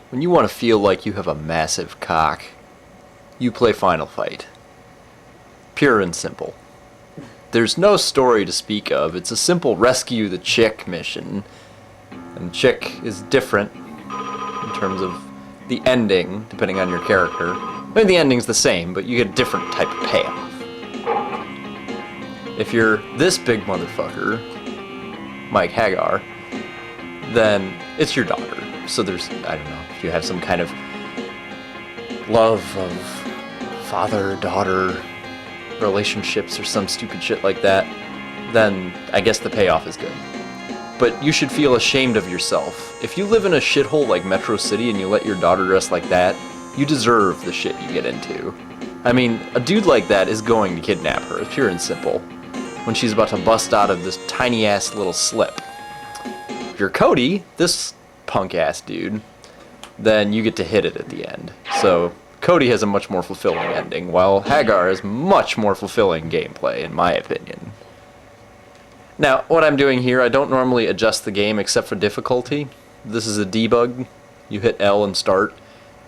When you want to feel like you have a massive cock, you play Final Fight. Pure and simple. There's no story to speak of. It's a simple rescue the chick mission. And chick is different in terms of the ending, depending on your character. I mean, the ending's the same, but you get a different type of payoff. If you're this big motherfucker, Mike Hagar, then it's your daughter. So there's, I don't know, if you have some kind of love of father-daughter relationships or some stupid shit like that, then I guess the payoff is good. But you should feel ashamed of yourself. If you live in a shithole like Metro City and you let your daughter dress like that, you deserve the shit you get into. I mean, a dude like that is going to kidnap her, pure and simple, when she's about to bust out of this tiny-ass little slip. If you're Cody, this punk-ass dude, then you get to hit it at the end. So Cody has a much more fulfilling ending, while Hagar has much more fulfilling gameplay, in my opinion. Now, what I'm doing here, I don't normally adjust the game except for difficulty. This is a debug. You hit L and start.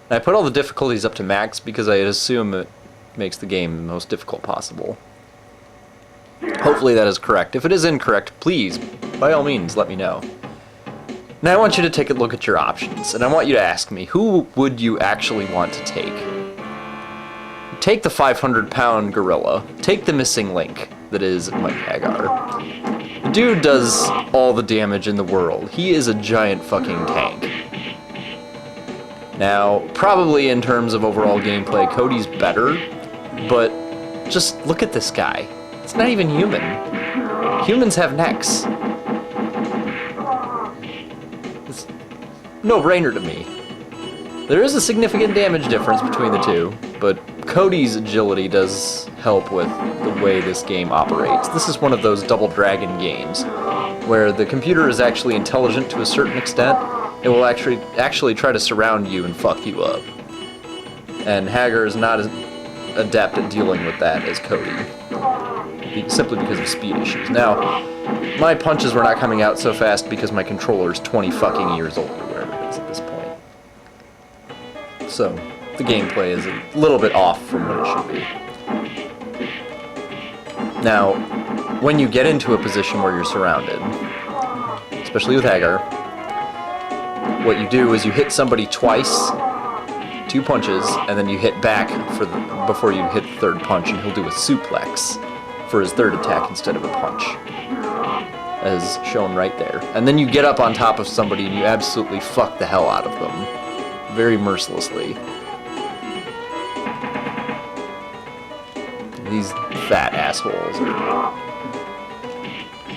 And I put all the difficulties up to max because I assume it makes the game the most difficult possible. Hopefully that is correct. If it is incorrect, please, by all means, let me know. Now I want you to take a look at your options, and I want you to ask me, who would you actually want to take? Take the 500-pound gorilla. Take the missing link that is Mike Hagar. The dude does all the damage in the world. He is a giant fucking tank. Now, probably in terms of overall gameplay, Cody's better, but just look at this guy. It's not even human. Humans have necks. It's no-brainer to me. There is a significant damage difference between the two, but Cody's agility does help with the way this game operates. This is one of those Double Dragon games where the computer is actually intelligent to a certain extent. It will actually try to surround you and fuck you up. And Hagar is not as adept at dealing with that as Cody, simply because of speed issues. Now, my punches were not coming out so fast because my controller is 20 fucking years old, or whatever it is at this point. So, the gameplay is a little bit off from what it should be. Now, when you get into a position where you're surrounded, especially with Hagar, what you do is you hit somebody twice, 2 punches, and then you hit back before you hit the third punch, and he'll do a suplex for his third attack instead of a punch, as shown right there. And then you get up on top of somebody and you absolutely fuck the hell out of them, very mercilessly. These fat assholes are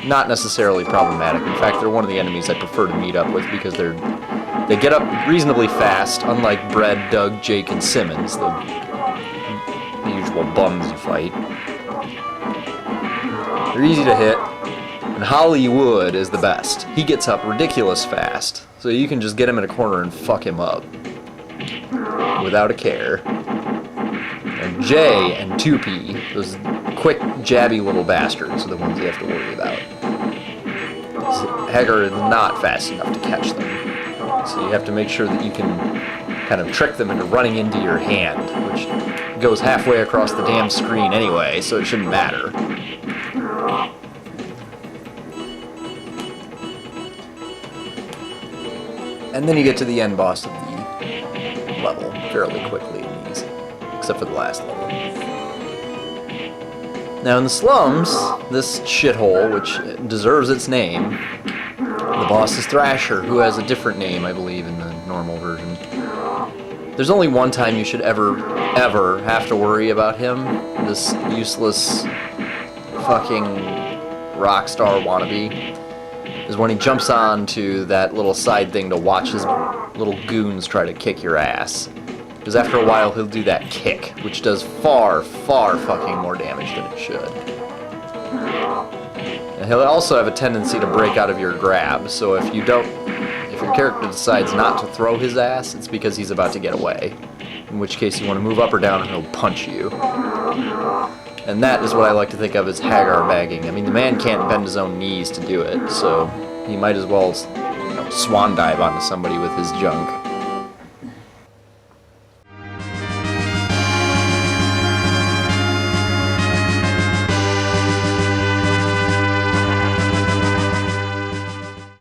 not necessarily problematic. In fact, they're one of the enemies I prefer to meet up with because they get up reasonably fast, unlike Brad, Doug, Jake, and Simmons, the usual bums you fight. They're easy to hit, and Hollywood is the best. He gets up ridiculous fast, so you can just get him in a corner and fuck him up without a care. And Jay and 2P, those quick, jabby little bastards, are the ones you have to worry about. Hagar is not fast enough to catch them, so you have to make sure that you can kind of trick them into running into your hand, which goes halfway across the damn screen anyway, so it shouldn't matter. And then you get to the end boss of the level fairly quickly and easy, except for the last level. Now in the Slums, this shithole, which deserves its name, the boss is Thrasher, who has a different name, I believe, in the normal version. There's only one time you should ever have to worry about him, this useless fucking rock star wannabe, is when he jumps on to that little side thing to watch his little goons try to kick your ass. Because after a while he'll do that kick, which does far, far fucking more damage than it should. And he'll also have a tendency to break out of your grab, so if your character decides not to throw his ass, it's because he's about to get away. In which case you want to move up or down and he'll punch you. And that is what I like to think of as Hagar bagging. I mean, the man can't bend his own knees to do it, so he might as well, swan dive onto somebody with his junk.